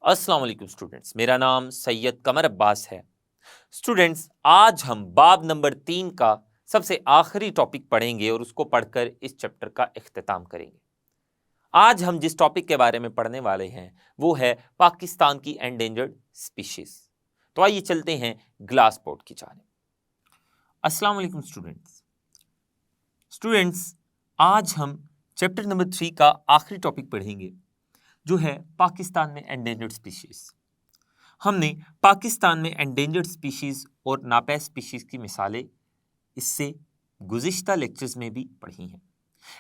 अस्सलाम वालेकुम स्टूडेंट्स, मेरा नाम सैयद कमर अब्बास है। स्टूडेंट्स, आज हम बाब नंबर 3 का सबसे आखिरी टॉपिक पढ़ेंगे और उसको पढ़कर इस चैप्टर का इख्तिताम करेंगे। आज हम जिस टॉपिक के बारे में पढ़ने वाले हैं वो है पाकिस्तान की एंडेंजर्ड स्पीशीज। तो आइए चलते हैं ग्लास बोर्ड की जानिब। अस्सलाम वालेकुम स्टूडेंट्स। आज हम चैप्टर नंबर 3 का आखिरी टॉपिक पढ़ेंगे जो है पाकिस्तान में एंडेंजर्ड स्पीशीज। हमने पाकिस्तान में एंडेंजर्ड स्पीशीज और नापैद स्पीशीज की मिसालें इससे गुज़िश्ता लेक्चर्स में भी पढ़ी हैं,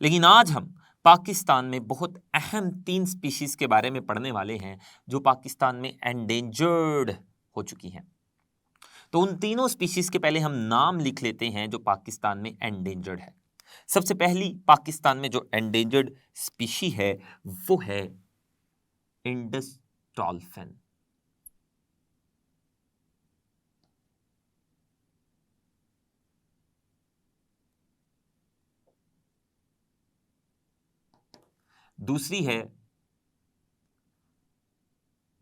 लेकिन आज हम पाकिस्तान में बहुत अहम 3 स्पीशीज के बारे में पढ़ने वाले हैं जो पाकिस्तान में एंडेंजर्ड हो चुकी हैं। तो उन तीनों स्पीशीज के पहले हम नाम लिख लेते हैं जो पाकिस्तान में एंडेंजर्ड है। सबसे पहली पाकिस्तान में जो एंडेंजर्ड स्पीशी है वो है इंडस डॉल्फिन। दूसरी है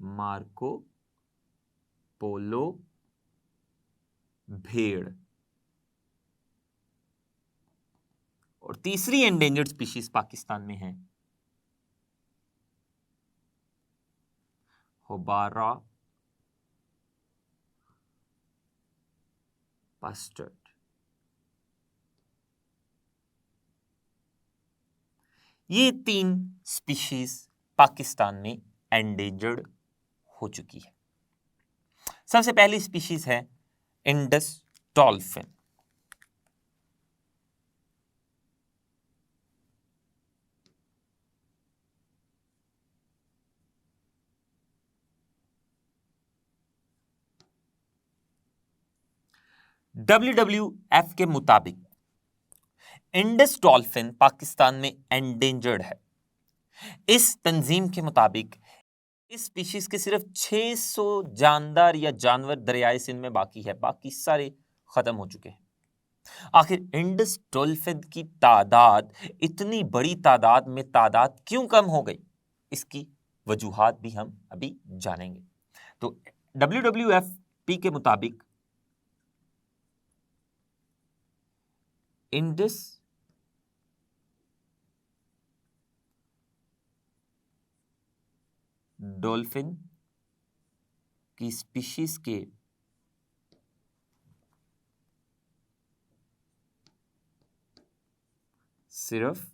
मार्को पोलो भेड़ और तीसरी एंडेंजर्ड स्पीशीज पाकिस्तान में है होबारा बस्टर्ड। ये 3 स्पीशीज पाकिस्तान में एंडेंजर्ड हो चुकी है। सबसे पहली स्पीशीज है इंडस डॉल्फिन। WWF के मुताबिक इंडस डॉल्फिन पाकिस्तान में एंडेंजर्ड है। इस तंजीम के मुताबिक इस स्पीशीज के सिर्फ 600 जानदार या जानवर दरियाए सिंध में बाकी है, बाकी सारे खत्म हो चुके हैं। आखिर इंडस डॉल्फिन की तादाद इतनी बड़ी तादाद में तादाद क्यों कम हो गई, इसकी वजूहात भी हम अभी जानेंगे। तो WWF के मुताबिक इंडस डॉल्फिन की स्पीशीज के सिर्फ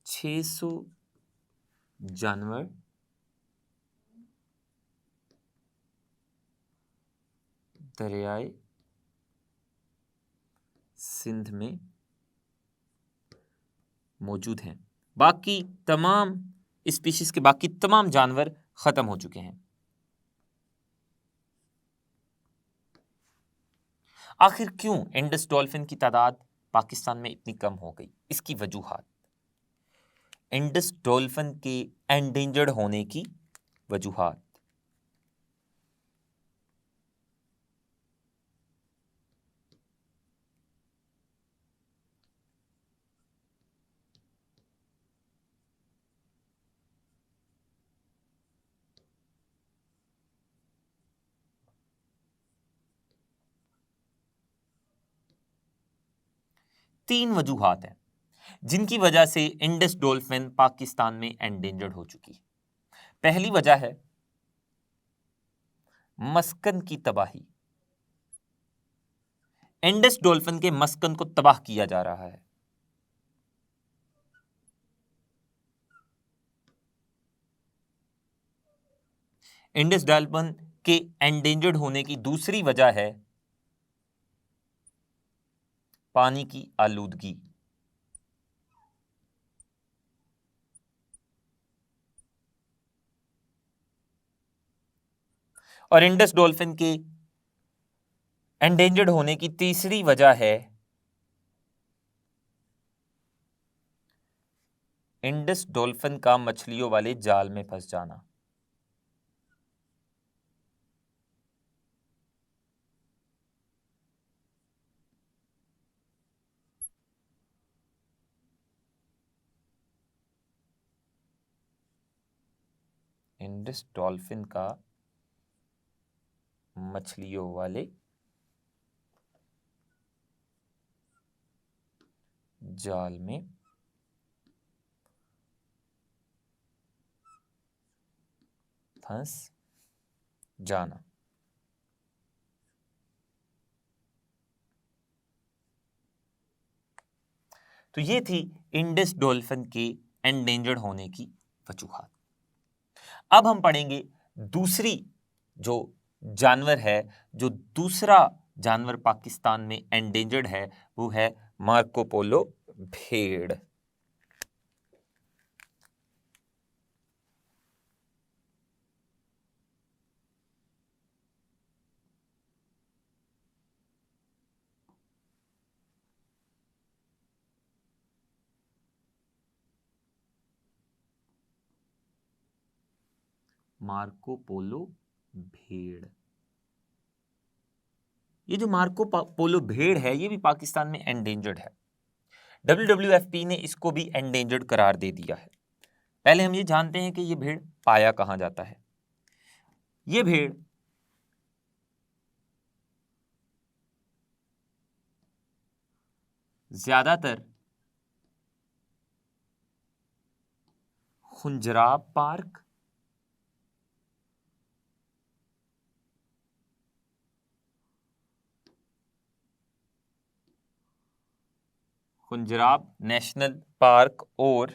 600 जानवर दरियाए सिंध में मौजूद हैं। बाकी तमाम स्पीशीज के बाकी तमाम जानवर खत्म हो चुके हैं। आखिर क्यों इंडस डॉल्फिन की तादाद पाकिस्तान में इतनी कम हो गई, इसकी वजूहात, इंडस डॉल्फिन के एंडेंजर्ड होने की वजूहात। तीन वजूहात हैं जिनकी वजह से इंडस डॉल्फिन पाकिस्तान में एंडेंजर्ड हो चुकी है। पहली वजह है मस्कन की तबाही। इंडस डॉल्फिन के मस्कन को तबाह किया जा रहा है। इंडस डॉल्फिन के एंडेंजर्ड होने की दूसरी वजह है पानी की आलूदगी। और इंडस डॉल्फिन के एंडेंजर्ड होने की तीसरी वजह है इंडस डॉल्फिन का मछलियों वाले जाल में फंस जाना। इंडस डॉल्फिन का मछलियों वाले जाल में फंस जाना। तो ये थी इंडस डॉल्फिन के एंडेंजर्ड होने की वजूहात। अब हम पढ़ेंगे दूसरी जो जानवर है, जो दूसरा जानवर पाकिस्तान में एंडेंजर्ड है, वो है मार्को पोलो भेड़। मार्को पोलो भेड़, ये जो मार्को पोलो भेड़ है, ये भी पाकिस्तान में एंडेंजर्ड है। WWFP ने इसको भी एंडेंजर्ड करार दे दिया है। पहले हम ये जानते हैं कि ये भेड़ पाया कहां जाता है। ये भेड़ ज्यादातर Khunjerab park, Khunjerab national park और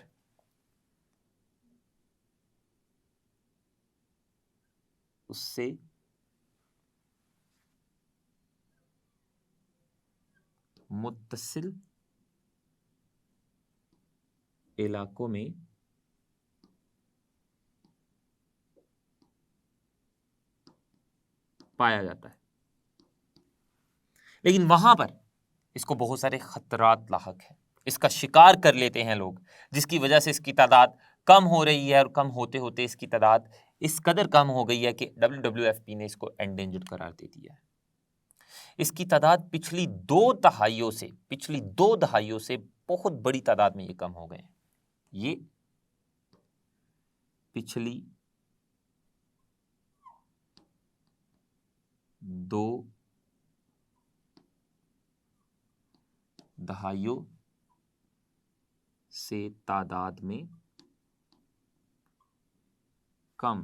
उससे मुत्तसिल इलाकों में पाया जाता है। लेकिन वहां पर इसको बहुत सारे खतरात लाहक हैं। इसका शिकार कर लेते हैं लोग, जिसकी वजह से इसकी तादाद कम हो रही है, और कम होते होते इसकी तादाद इस कदर कम हो गई है कि WWFP ने इसको एंडेंजर्ड करार दे दिया है। इसकी तादाद पिछली दो दहाइयों से बहुत बड़ी तादाद में ये कम हो गए हैं। ये पिछली 2 दहाइयों से तादाद में कम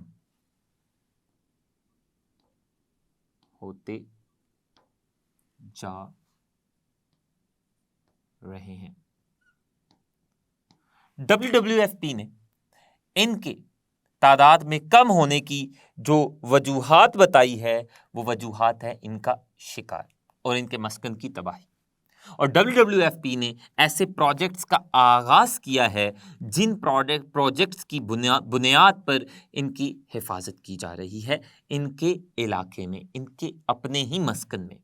होते जा रहे हैं। WWFP ने इनके तादाद में कम होने की जो वजूहात बताई है, वो वजूहात है इनका शिकार और इनके मस्कन की तबाही। और WWFP ने ऐसे प्रोजेक्ट्स का आगाज किया है जिन प्रोजेक्ट्स की बुनियाद पर इनकी हिफाजत की जा रही है, इनके इलाके में, इनके अपने ही मस्कन में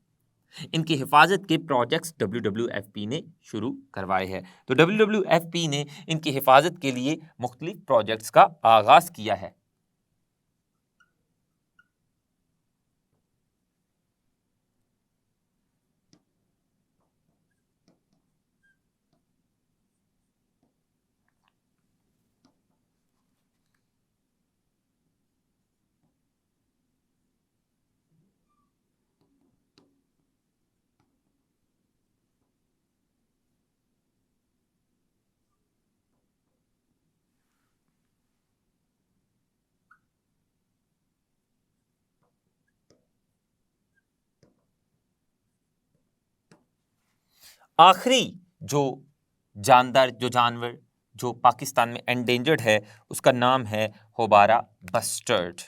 इनकी हिफाजत के प्रोजेक्ट्स WWFP ने शुरू करवाए हैं। तो WWFP ने इनकी हिफाजत के लिए मुख्तलिफ प्रोजेक्ट्स का आगाज किया है। आखिरी जो जानवर जो पाकिस्तान में एंडेंजर्ड है, उसका नाम है होबारा बस्टर्ड।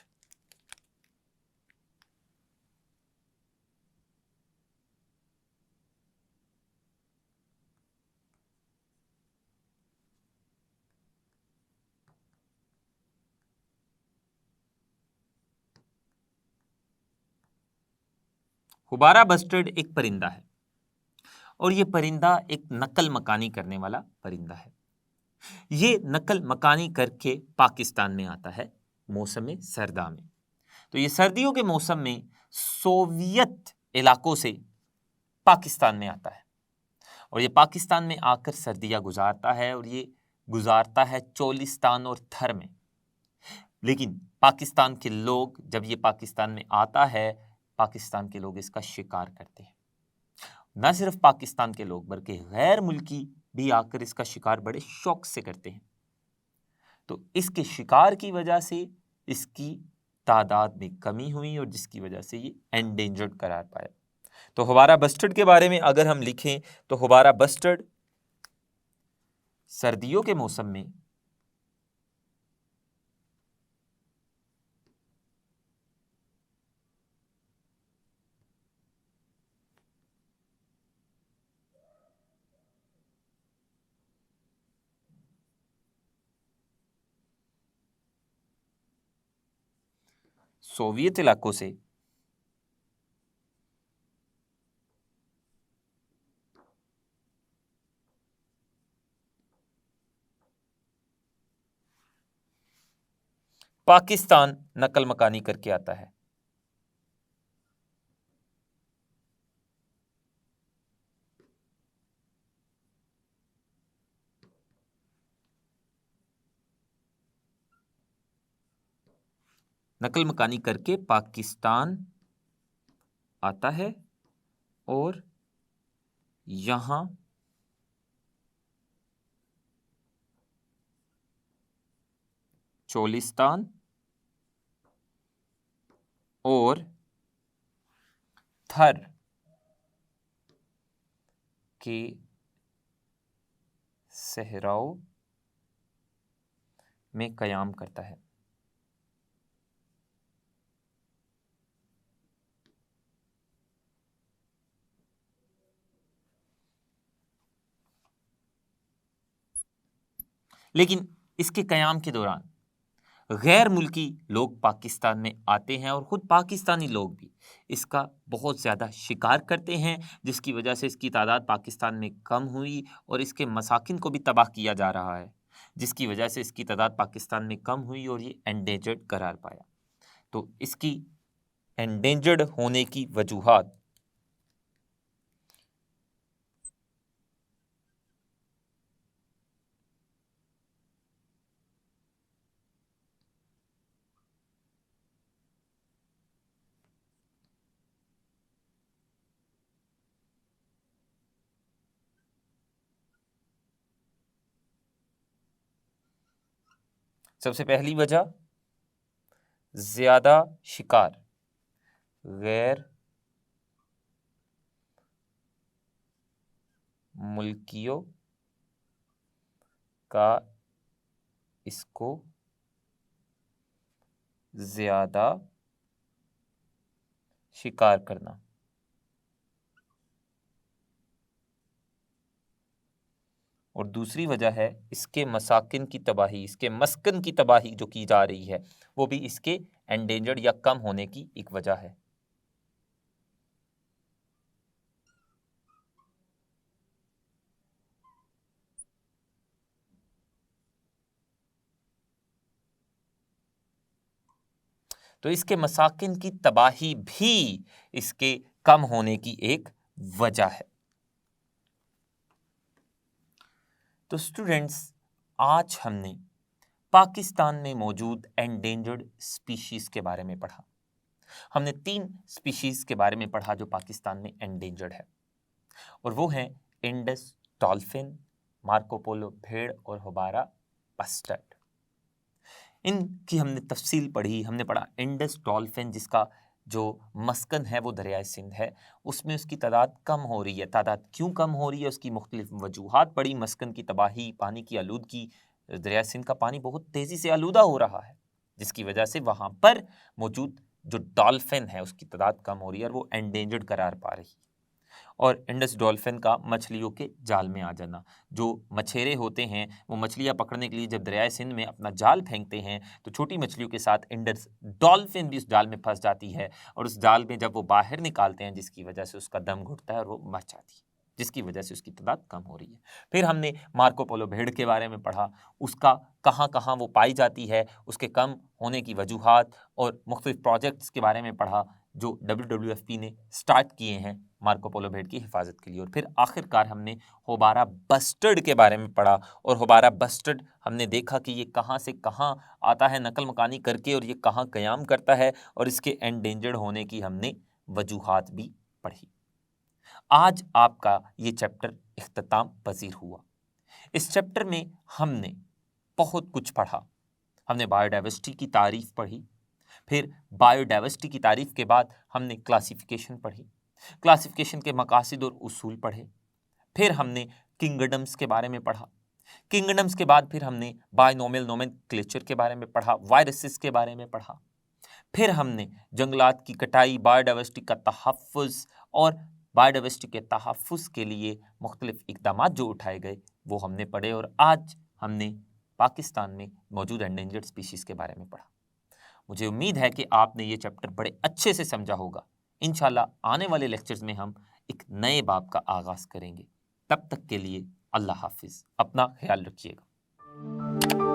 होबारा बस्टर्ड एक परिंदा है, और ये परिंदा एक नकल मकानी करने वाला परिंदा है। ये नकल मकानी करके पाकिस्तान में आता है मौसम सर्दा में। तो ये सर्दियों के मौसम में सोवियत इलाकों से पाकिस्तान में आता है, और ये पाकिस्तान में आकर सर्दियां गुजारता है, और ये गुजारता है चोलिस्तान और थर में। लेकिन पाकिस्तान के लोग, जब ये पाकिस्तान में आता है, पाकिस्तान के लोग इसका शिकार करते हैं। न सिर्फ पाकिस्तान के लोग बल्कि गैर मुल्की भी आकर इसका शिकार बड़े शौक से करते हैं। तो इसके शिकार की वजह से इसकी तादाद में कमी हुई और जिसकी वजह से ये एंडेंजर्ड करार पाया। तो हुबारा बस्टर्ड के बारे में अगर हम लिखें तो हुबारा बस्टर्ड सर्दियों के मौसम में सोवियत इलाकों से पाकिस्तान नकल मकानी करके आता है। नकल मकानी करके पाकिस्तान आता है और यहां चोलिस्तान और थर के सहराओं में कयाम करता है। लेकिन इसके कयाम के दौरान गैर मुल्की लोग पाकिस्तान में आते हैं और ख़ुद पाकिस्तानी लोग भी इसका बहुत ज़्यादा शिकार करते हैं, जिसकी वजह से इसकी तादाद पाकिस्तान में कम हुई और इसके मसाकिन को भी तबाह किया जा रहा है, जिसकी वजह से इसकी तादाद पाकिस्तान में कम हुई और ये एंडेंजर्ड करार पाया। तो इसकी एंडेंजर्ड होने की वजूहात सबसे पहली वजह ज्यादा शिकार गैर मुल्कियों का इसको ज्यादा शिकार करना। और दूसरी वजह है इसके मसाकिन की तबाही, इसके मस्कन की तबाही जो की जा रही है वो भी इसके एंडेंजर्ड या कम होने की एक वजह है। तो इसके मसाकिन की तबाही भी इसके कम होने की एक वजह है। तो स्टूडेंट्स, आज हमने पाकिस्तान में मौजूद एंडेंजर्ड स्पीशीज के बारे में पढ़ा। हमने 3 स्पीशीज के बारे में पढ़ा जो पाकिस्तान में एंडेंजर्ड है, और वो हैं इंडस डॉल्फिन, मार्कोपोलो भेड़ और हुबारा बस्टर्ड। इनकी हमने तफसील पढ़ी। हमने पढ़ा इंडस डॉल्फिन जिसका जो मस्कन है वो दरियाए सिंध है, उसमें उसकी तादाद कम हो रही है। तादाद क्यों कम हो रही है, उसकी मुख्तलिफ वजूहात पड़ी। मस्कन की तबाही, पानी की आलूदगी, दरियाए सिंध का पानी बहुत तेज़ी से आलूदा हो रहा है, जिसकी वजह से वहाँ पर मौजूद जो डॉल्फिन है उसकी तादाद कम हो रही है और वो एंडेंजर्ड करार पा रही है। और इंडस डॉल्फिन का मछलियों के जाल में आ जाना, जो मछेरे होते हैं वो मछलियाँ पकड़ने के लिए जब दरियाए सिंध में अपना जाल फेंकते हैं तो छोटी मछलियों के साथ इंडस डॉल्फिन भी उस जाल में फंस जाती है, और उस जाल में जब वो बाहर निकालते हैं जिसकी वजह से उसका दम घुटता है और वो मर जाती है, जिसकी वजह से उसकी तादाद कम हो रही है। फिर हमने मार्को पोलो भेड़ के बारे में पढ़ा, उसका कहाँ कहाँ वो पाई जाती है, उसके कम होने की वजूहात और मुख्तलिफ प्रोजेक्ट्स के बारे में पढ़ा जो WWFP ने स्टार्ट किए हैं मार्को पोलो भेड़ की हिफाजत के लिए। और फिर आखिरकार हमने होबारा बस्टर्ड के बारे में पढ़ा, और होबारा बस्टर्ड हमने देखा कि ये कहाँ से कहाँ आता है नकल मकानी करके, और ये कहाँ क़याम करता है, और इसके एंडेंजर्ड होने की हमने वजूहात भी पढ़ी। आज आपका ये चैप्टर इख्तिताम पजीर हुआ। इस चैप्टर में हमने बहुत कुछ पढ़ा। हमने बायोडाइवर्सिटी की तारीफ पढ़ी, फिर बायोडाइवर्सिटी की तारीफ के बाद हमने क्लासिफिकेशन पढ़ी, क्लासिफिकेशन के मकासिद और उसूल पढ़े, फिर हमने किंगडम्स के बारे में पढ़ा, किंगडम्स के बाद फिर हमने बायनोमियल नोमेनक्लेचर के बारे में पढ़ा, वायरसेस के बारे में पढ़ा, फिर हमने जंगलात की कटाई, बायोडाइवर्सिटी का तहफ़्फ़ुज़ और बायोडाइवर्सिटी के तहफ़्फ़ुज़ के लिए मुख्तलिफ इक़दामात जो उठाए गए वो हमने पढ़े, और आज हमने पाकिस्तान में मौजूद एंडेंजर्ड स्पीशीज़ के बारे में पढ़ा। मुझे उम्मीद है कि आपने ये चैप्टर बड़े अच्छे से समझा होगा। इंशाल्लाह आने वाले लेक्चर्स में हम एक नए बाब का आगाज़ करेंगे। तब तक के लिए अल्लाह हाफ़िज़, अपना ख्याल रखिएगा।